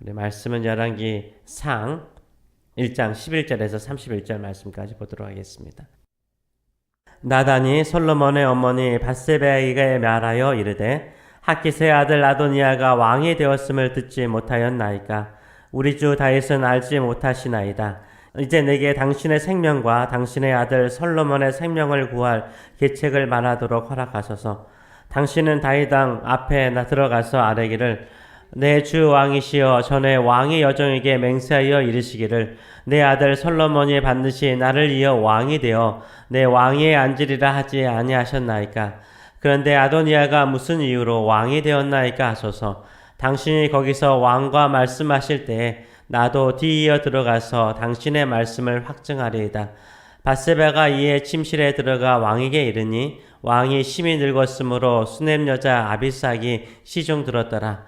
우리 말씀은 열왕기상 1장 11절에서 31절 말씀까지 보도록 하겠습니다. 나단이 솔로몬의 어머니 밧세바에게 말하여 이르되 핫깃의 아들 아도니아가 왕이 되었음을 듣지 못하였나이까. 우리 주 다윗은 알지 못하시나이다. 이제 내게 당신의 생명과 당신의 아들 솔로몬의 생명을 구할 계책을 말하도록 허락하소서. 당신은 다윗 왕 앞에 들어가서 아뢰기를 내 주 왕이시여 전에 왕이 여종에게 맹세하여 이르시기를 내 아들 솔로몬이 반드시 나를 이어 왕이 되어 내 왕위에 앉으리라 하지 아니하셨나이까. 그런데 아도니아가 무슨 이유로 왕이 되었나이까 하소서. 당신이 거기서 왕과 말씀하실 때에 나도 뒤이어 들어가서 당신의 말씀을 확증하리이다. 밧세바가 이에 침실에 들어가 왕에게 이르니 왕이 심히 늙었으므로 수넴 여자 아비삭이 시중 들었더라.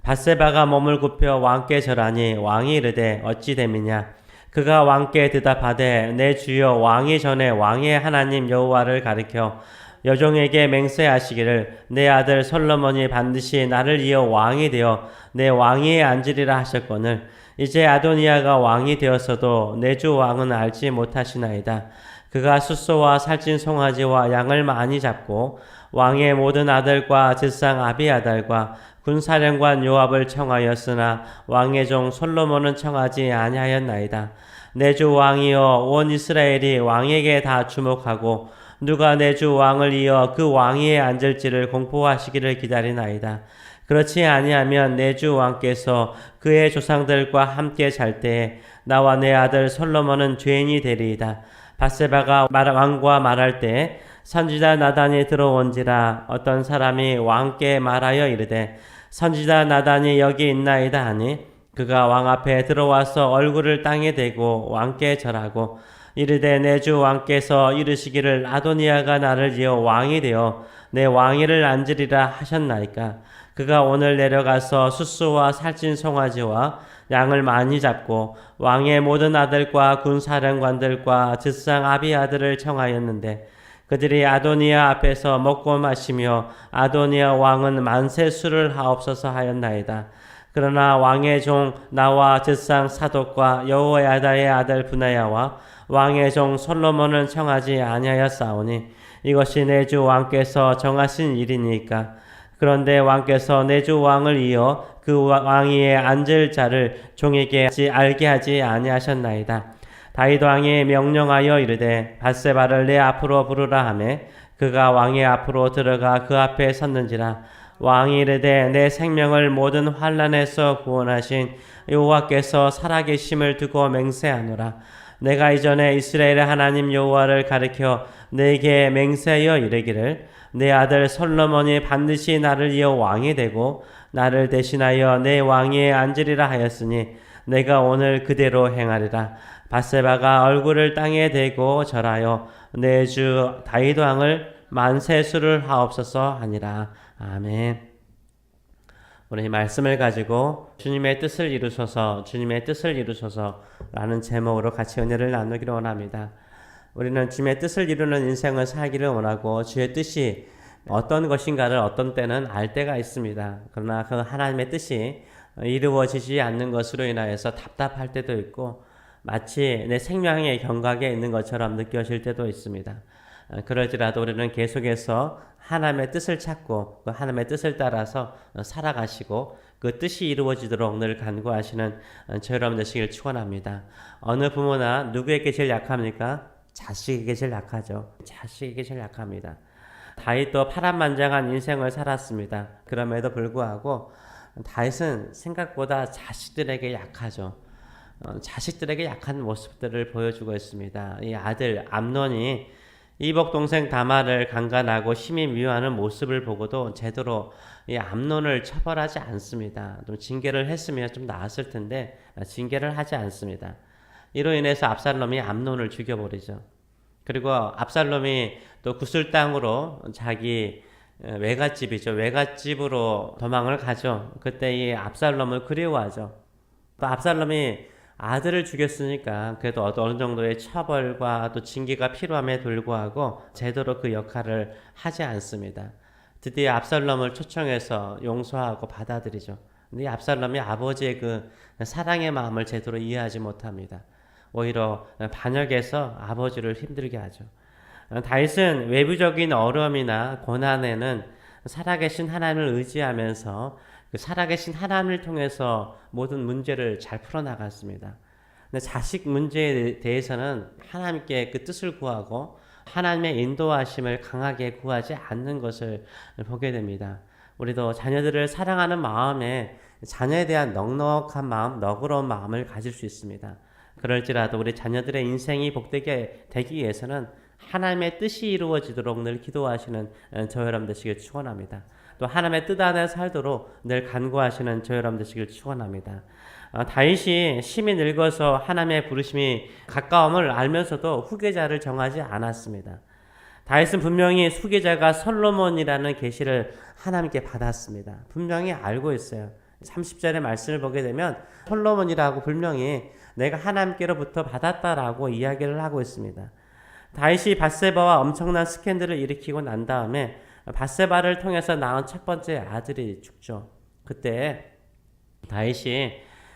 밧세바가 몸을 굽혀 왕께 절하니 왕이 이르되 어찌 됨이냐. 그가 왕께 대답하되 내 주여 왕이 전에 왕의 하나님 여호와를 가리켜 여종에게 맹세하시기를 내 아들 솔로몬이 반드시 나를 이어 왕이 되어 내 왕위에 앉으리라 하셨거늘 이제 아도니아가 왕이 되었어도 내 주 왕은 알지 못하시나이다. 그가 숫소와 살찐 송아지와 양을 많이 잡고 왕의 모든 아들과 제상 아비아달과 군사령관 요압을 청하였으나 왕의 종 솔로몬은 청하지 아니하였나이다. 내 주 왕이여 온 이스라엘이 왕에게 다 주목하고 누가 내 주 왕을 이어 그 왕위에 앉을지를 공포하시기를 기다리나이다. 그렇지 아니하면 내 주 왕께서 그의 조상들과 함께 잘 때에 나와 내 아들 솔로몬은 죄인이 되리이다. 밧세바가 왕과 말할 때 선지자 나단이 들어온지라. 어떤 사람이 왕께 말하여 이르되 선지자 나단이 여기 있나이다 하니 그가 왕 앞에 들어와서 얼굴을 땅에 대고 왕께 절하고 이르되 내 주 왕께서 이르시기를 아도니아가 나를 이어 왕이 되어 내 왕위를 앉으리라 하셨나이까. 그가 오늘 내려가서 숫소와 살찐 송아지와 양을 많이 잡고 왕의 모든 아들과 군사령관들과 즈상 아비아들을 청하였는데 그들이 아도니아 앞에서 먹고 마시며 아도니아 왕은 만세 술을 하옵소서 하였나이다. 그러나 왕의 종 나와 즈상 사독과 여호야다의 아들 브나야와 왕의 종 솔로몬은 청하지 아니하였사오니 이것이 내 주 왕께서 정하신 일이니까. 그런데 왕께서 내 주 왕을 이어 그 왕위에 앉을 자를 종에게 알게 하지 아니하셨나이다. 다윗 왕이 명령하여 이르되 밧세바를 내 앞으로 부르라 하매 그가 왕의 앞으로 들어가 그 앞에 섰는지라. 왕이 이르되 내 생명을 모든 환난에서 구원하신 여호와께서 살아계심을 두고 맹세하노라. 내가 이전에 이스라엘의 하나님 여호와를 가리켜 내게 맹세하여 이르기를 내 아들 솔로몬이 반드시 나를 이어 왕이 되고 나를 대신하여 내 왕위에 앉으리라 하였으니 내가 오늘 그대로 행하리라. 밧세바가 얼굴을 땅에 대고 절하여 내 주 다윗 왕을 만세수를 하옵소서 하니라. 아멘. 우리 말씀을 가지고 주님의 뜻을 이루소서, 주님의 뜻을 이루소서 라는 제목으로 같이 은혜를 나누기를 원합니다. 우리는 주님의 뜻을 이루는 인생을 살기를 원하고 주의 뜻이 어떤 것인가를 어떤 때는 알 때가 있습니다. 그러나 그 하나님의 뜻이 이루어지지 않는 것으로 인하여서 답답할 때도 있고 마치 내 생명의 경각에 있는 것처럼 느껴질 때도 있습니다. 그럴지라도 우리는 계속해서 하나님의 뜻을 찾고 그 하나님의 뜻을 따라서 살아가시고 그 뜻이 이루어지도록 늘 간구하시는 저 여러분 되시길 축원합니다. 어느 부모나 누구에게 제일 약합니까? 자식에게 제일 약하죠. 자식에게 제일 약합니다. 다윗도 파란만장한 인생을 살았습니다. 그럼에도 불구하고 다윗은 생각보다 자식들에게 약하죠. 자식들에게 약한 모습들을 보여주고 있습니다. 이 아들 암논이 이복 동생 다말을 강간하고 심히 미워하는 모습을 보고도 제대로 이 암논을 처벌하지 않습니다. 좀 징계를 했으면 좀 나았을 텐데 징계를 하지 않습니다. 이로 인해서 압살롬이 암논을 죽여버리죠. 그리고 압살롬이 또 구슬당으로 자기 외갓집이죠. 외갓집으로 도망을 가죠. 그때 이 압살롬을 그리워하죠. 또 압살롬이 아들을 죽였으니까 그래도 어느 정도의 처벌과 또 징계가 필요함에 불구하고 제대로 그 역할을 하지 않습니다. 드디어 압살롬을 초청해서 용서하고 받아들이죠. 근데 압살롬이 아버지의 그 사랑의 마음을 제대로 이해하지 못합니다. 오히려 반역해서 아버지를 힘들게 하죠. 다윗은 외부적인 어려움이나 고난에는 살아계신 하나님을 의지하면서 그 살아계신 하나님을 통해서 모든 문제를 잘 풀어나갔습니다. 근데 자식 문제에 대해서는 하나님께 그 뜻을 구하고 하나님의 인도하심을 강하게 구하지 않는 것을 보게 됩니다. 우리도 자녀들을 사랑하는 마음에 자녀에 대한 넉넉한 마음, 너그러운 마음을 가질 수 있습니다. 그럴지라도 우리 자녀들의 인생이 복되게 되기 위해서는 하나님의 뜻이 이루어지도록 늘 기도하시는 저 여러분 되시길 축원합니다. 또 하나님의 뜻 안에 살도록 늘 간구하시는 저 여러분 되시길 축원합니다. 다윗이 심히 늙어서 하나님의 부르심이 가까움을 알면서도 후계자를 정하지 않았습니다. 다윗은 분명히 후계자가 솔로몬이라는 계시를 하나님께 받았습니다. 분명히 알고 있어요. 30절의 말씀을 보게 되면 솔로몬이라고 분명히 내가 하나님께로부터 받았다라고 이야기를 하고 있습니다. 다윗이 밧세바와 엄청난 스캔들을 일으키고 난 다음에 밧세바를 통해서 낳은 첫 번째 아들이 죽죠. 그때 다윗이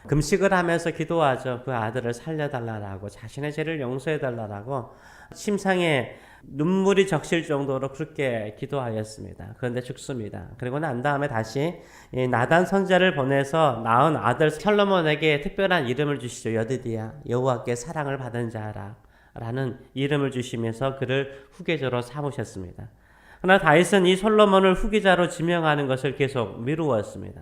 금식을 하면서 기도하죠. 그 아들을 살려달라고, 자신의 죄를 용서해달라고 심상에 눈물이 적실 정도로 그렇게 기도하였습니다. 그런데 죽습니다. 그리고 난 다음에 다시 나단 선지자를 보내서 낳은 아들 솔로몬에게 특별한 이름을 주시죠. 여드디야, 여호와께 사랑을 받은 자라 라는 이름을 주시면서 그를 후계자로 삼으셨습니다. 그러나 다윗은 이 솔로몬을 후계자로 지명하는 것을 계속 미루었습니다.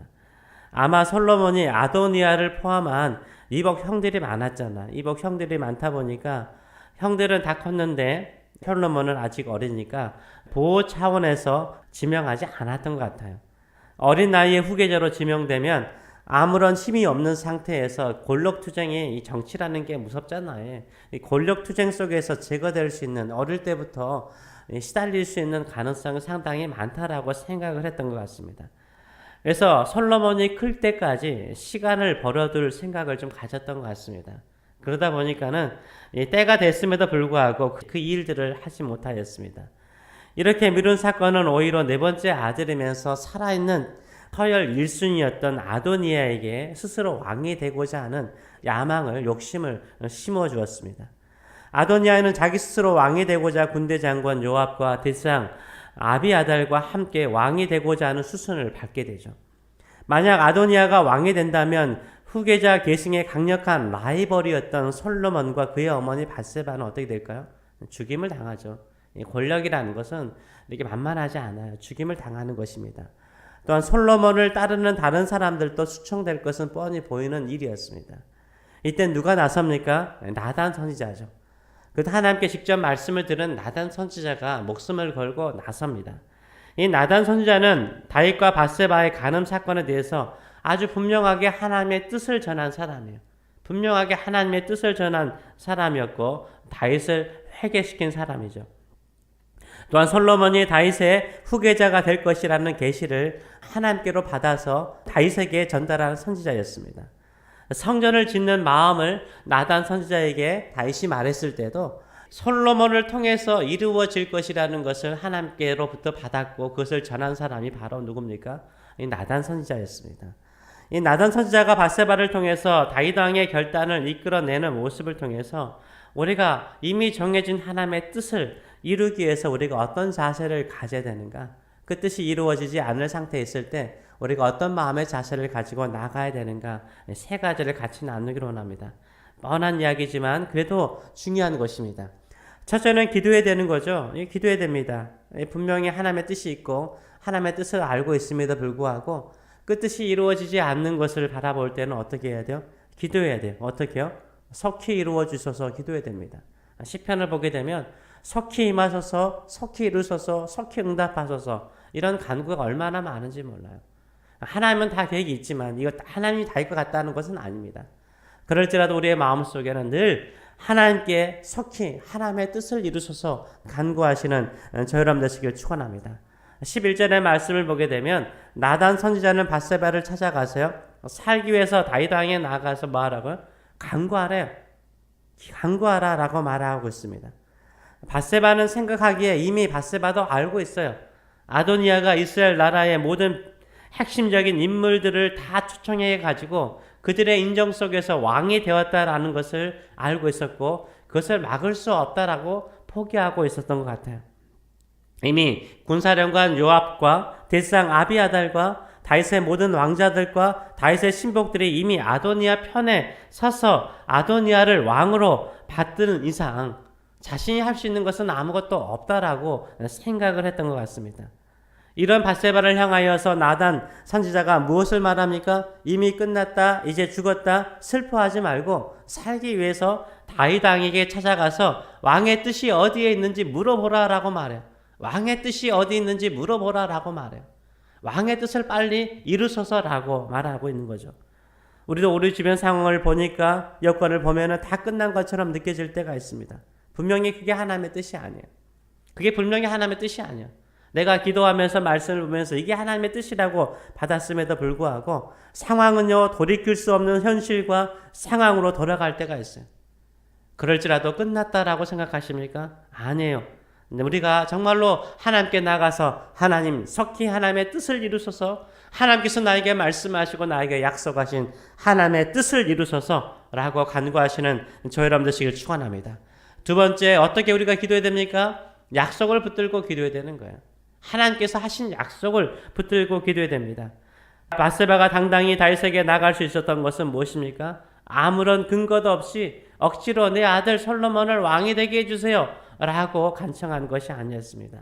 아마 솔로몬이 아도니아를 포함한 이복 형들이 많았잖아. 이복 형들이 많다 보니까 형들은 다 컸는데 솔로몬은 아직 어리니까 보호 차원에서 지명하지 않았던 것 같아요. 어린 나이에 후계자로 지명되면 아무런 힘이 없는 상태에서 권력투쟁이 이 정치라는 게 무섭잖아요. 이 권력투쟁 속에서 제거될 수 있는, 어릴 때부터 시달릴 수 있는 가능성이 상당히 많다라고 생각을 했던 것 같습니다. 그래서 솔로몬이 클 때까지 시간을 벌어둘 생각을 좀 가졌던 것 같습니다. 그러다 보니까는 때가 됐음에도 불구하고 그 일들을 하지 못하였습니다. 이렇게 미룬 사건은 오히려 네 번째 아들이면서 살아있는 서열 1순위였던 아도니아에게 스스로 왕이 되고자 하는 야망을, 욕심을 심어주었습니다. 아도니아는 자기 스스로 왕이 되고자 군대 장관 요압과 대상 아비아달과 함께 왕이 되고자 하는 수순을 밟게 되죠. 만약 아도니아가 왕이 된다면 후계자 계승의 강력한 라이벌이었던 솔로몬과 그의 어머니 밧세바는 어떻게 될까요? 죽임을 당하죠. 권력이라는 것은 이렇게 만만하지 않아요. 죽임을 당하는 것입니다. 또한 솔로몬을 따르는 다른 사람들도 수청될 것은 뻔히 보이는 일이었습니다. 이때 누가 나섭니까? 나단 선지자죠. 그 하나님께 직접 말씀을 들은 나단 선지자가 목숨을 걸고 나섭니다. 이 나단 선지자는 다윗과 밧세바의 간음 사건에 대해서 아주 분명하게 하나님의 뜻을 전한 사람이에요. 분명하게 하나님의 뜻을 전한 사람이었고 다윗을 회개시킨 사람이죠. 또한 솔로몬이 다윗의 후계자가 될 것이라는 계시를 하나님께로 받아서 다윗에게 전달하는 선지자였습니다. 성전을 짓는 마음을 나단 선지자에게 다윗이 말했을 때도 솔로몬을 통해서 이루어질 것이라는 것을 하나님께로부터 받았고 그것을 전한 사람이 바로 누굽니까? 이 나단 선지자였습니다. 이 나단 선지자가 밧세바를 통해서 다윗 왕의 결단을 이끌어내는 모습을 통해서 우리가 이미 정해진 하나님의 뜻을 이루기 위해서 우리가 어떤 자세를 가져야 되는가, 그 뜻이 이루어지지 않을 상태에 있을 때 우리가 어떤 마음의 자세를 가지고 나가야 되는가, 세 가지를 같이 나누기로 합니다. 뻔한 이야기지만 그래도 중요한 것입니다. 첫째는 기도해야 되는 거죠. 기도해야 됩니다. 분명히 하나님의 뜻이 있고 하나님의 뜻을 알고 있음에도 불구하고 그 뜻이 이루어지지 않는 것을 바라볼 때는 어떻게 해야 돼요? 기도해야 돼요. 어떻게요? 속히 이루어 주셔서 기도해야 됩니다. 시편을 보게 되면 속히 임하소서, 속히 이루소서, 속히 응답하소서, 이런 간구가 얼마나 많은지 몰라요. 하나님은 다 계획이 있지만 이거 하나님이 다 할 것 같다는 것은 아닙니다. 그럴지라도 우리의 마음속에는 늘 하나님께 속히 하나님의 뜻을 이루소서 간구하시는 저 여러분 되시길 축원합니다. 11절의 말씀을 보게 되면 나단 선지자는 밧세바를 찾아가서요, 살기 위해서 다윗 왕에 나가서 뭐 하라고요? 간구하래요. 간구하라라고 말하고 있습니다. 밧세바는 생각하기에 이미 밧세바도 알고 있어요. 아도니아가 이스라엘 나라의 모든 핵심적인 인물들을 다 초청해 가지고 그들의 인정 속에서 왕이 되었다라는 것을 알고 있었고 그것을 막을 수 없다라고 포기하고 있었던 것 같아요. 이미 군사령관 요압과 대상 아비아달과 다윗의 모든 왕자들과 다윗의 신복들이 이미 아도니아 편에 서서 아도니아를 왕으로 받드는 이상 자신이 할 수 있는 것은 아무것도 없다라고 생각을 했던 것 같습니다. 이런 밧세바를 향하여서 나단 선지자가 무엇을 말합니까? 이미 끝났다, 이제 죽었다, 슬퍼하지 말고 살기 위해서 다윗 왕에게 찾아가서 왕의 뜻이 어디에 있는지 물어보라라고 말해요. 왕의 뜻이 어디 있는지 물어보라라고 말해요. 왕의 뜻을 빨리 이루소서라고 말하고 있는 거죠. 우리도 우리 주변 상황을 보니까 여건을 보면은 다 끝난 것처럼 느껴질 때가 있습니다. 분명히 그게 하나님의 뜻이 아니에요. 그게 분명히 하나님의 뜻이 아니에요. 내가 기도하면서 말씀을 보면서 이게 하나님의 뜻이라고 받았음에도 불구하고 상황은요 돌이킬 수 없는 현실과 상황으로 돌아갈 때가 있어요. 그럴지라도 끝났다라고 생각하십니까? 아니에요. 우리가 정말로 하나님께 나가서 하나님 석히 하나님의 뜻을 이루소서, 하나님께서 나에게 말씀하시고 나에게 약속하신 하나님의 뜻을 이루소서라고 간구하시는 저 여러분 되시길 축원합니다. 두 번째, 어떻게 우리가 기도해야 됩니까? 약속을 붙들고 기도해야 되는 거예요. 하나님께서 하신 약속을 붙들고 기도해야 됩니다. 밧세바가 당당히 다윗에게 나갈 수 있었던 것은 무엇입니까? 아무런 근거도 없이 억지로 내 아들 솔로몬을 왕이 되게 해주세요 라고 간청한 것이 아니었습니다.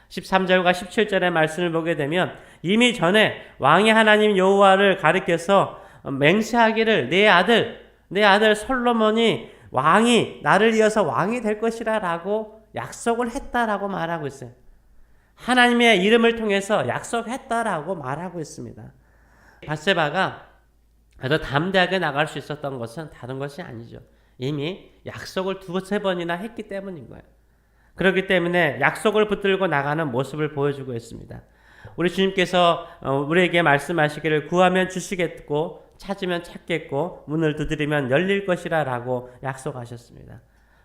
13절과 17절의 말씀을 보게 되면 이미 전에 왕이 하나님 여호와를 가리켜서 맹세하기를 내 아들 솔로몬이 왕이 나를 이어서 왕이 될 것이라 라고 약속을 했다라고 말하고 있어요. 하나님의 이름을 통해서 약속했다라고 말하고 있습니다. 밧세바가 더 담대하게 나갈 수 있었던 것은 다른 것이 아니죠. 이미 약속을 두세 번이나 했기 때문인 거예요. 그렇기 때문에 약속을 붙들고 나가는 모습을 보여주고 있습니다. 우리 주님께서 우리에게 말씀하시기를 구하면 주시겠고 찾으면 찾겠고 문을 두드리면 열릴 것이라 라고 약속하셨습니다.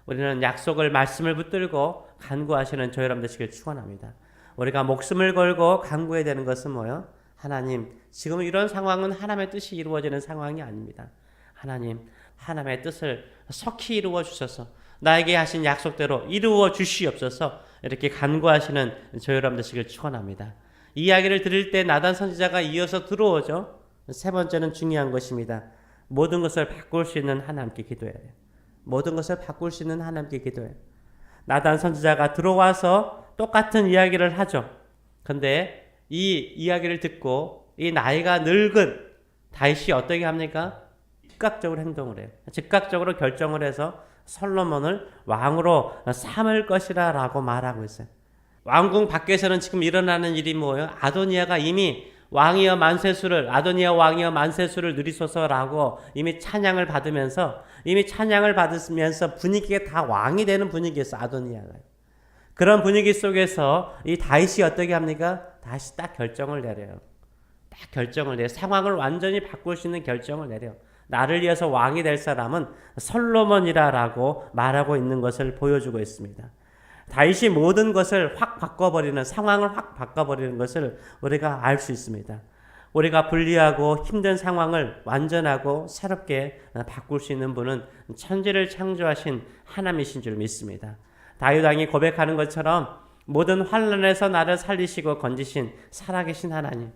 우리는 약속을 말씀을 붙들고 간구하시는 저 여러분 되시길 축원합니다. 우리가 목숨을 걸고 간구해야 되는 것은 뭐예요? 하나님, 지금 이런 상황은 하나님의 뜻이 이루어지는 상황이 아닙니다. 하나님의 뜻을 속히 이루어 주셔서 나에게 하신 약속대로 이루어 주시옵소서 이렇게 간구하시는 저 여러분 되시길 축원합니다. 이 이야기를 들을 때 나단 선지자가 이어서 들어오죠. 세 번째는 중요한 것입니다. 모든 것을 바꿀 수 있는 하나님께 기도해야 돼요. 모든 것을 바꿀 수 있는 하나님께 기도해요. 나단 선지자가 들어와서 똑같은 이야기를 하죠. 근데 이 이야기를 듣고 이 나이가 늙은 다윗이 어떻게 합니까? 즉각적으로 행동을 해요. 즉각적으로 결정을 해서 솔로몬을 왕으로 삼을 것이라 라고 말하고 있어요. 왕궁 밖에서는 지금 일어나는 일이 뭐예요? 아도니아가 이미 아도니아 왕이여 만세수를 누리소서라고 이미 찬양을 받으면서 분위기가 다 왕이 되는 분위기였어, 아도니아가. 그런 분위기 속에서 이 다윗이 어떻게 합니까? 다시 딱 결정을 내려요. 상황을 완전히 바꿀 수 있는 결정을 내려. 나를 이어서 왕이 될 사람은 솔로몬이라고 말하고 있는 것을 보여주고 있습니다. 다윗이 모든 것을 확 바꿔버리는, 상황을 확 바꿔버리는 것을 우리가 알 수 있습니다. 우리가 불리하고 힘든 상황을 완전하고 새롭게 바꿀 수 있는 분은 천지를 창조하신 하나님이신 줄 믿습니다. 다윗 왕이 고백하는 것처럼 모든 환난에서 나를 살리시고 건지신 살아계신 하나님,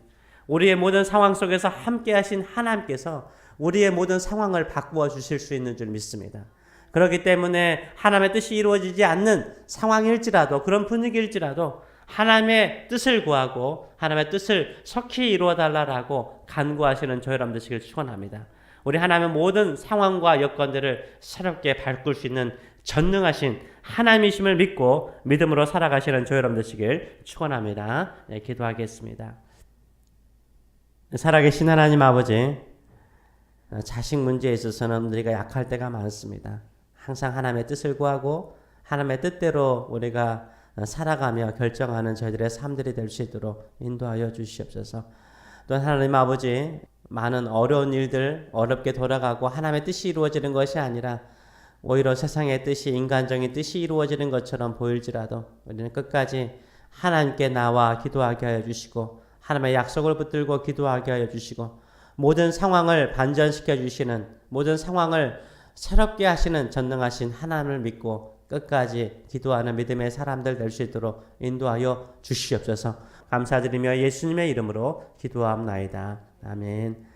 우리의 모든 상황 속에서 함께하신 하나님께서 우리의 모든 상황을 바꾸어 주실 수 있는 줄 믿습니다. 그렇기 때문에 하나님의 뜻이 이루어지지 않는 상황일지라도, 그런 분위기일지라도 하나님의 뜻을 구하고 하나님의 뜻을 속히 이루어 달라라고 간구하시는 저 여러분 되시길 축원합니다. 우리 하나님의 모든 상황과 여건들을 새롭게 바꿀 수 있는 전능하신 하나님이심을 믿고 믿음으로 살아가시는 저 여러분 되시길 축원합니다. 네, 기도하겠습니다. 살아계신 하나님 아버지, 자식 문제에 있어서는 우리가 약할 때가 많습니다. 항상 하나님의 뜻을 구하고 하나님의 뜻대로 우리가 살아가며 결정하는 저희들의 삶들이 될 수 있도록 인도하여 주시옵소서. 또 하나님 아버지, 많은 어려운 일들 어렵게 돌아가고 하나님의 뜻이 이루어지는 것이 아니라 오히려 세상의 뜻이, 인간적인 뜻이 이루어지는 것처럼 보일지라도 우리는 끝까지 하나님께 나와 기도하게 하여 주시고 하나님의 약속을 붙들고 기도하게 하여 주시고 모든 상황을 반전시켜 주시는 모든 상황을 새롭게 하시는 전능하신 하나님을 믿고 끝까지 기도하는 믿음의 사람들 될 수 있도록 인도하여 주시옵소서. 감사드리며 예수님의 이름으로 기도합나이다. 아멘.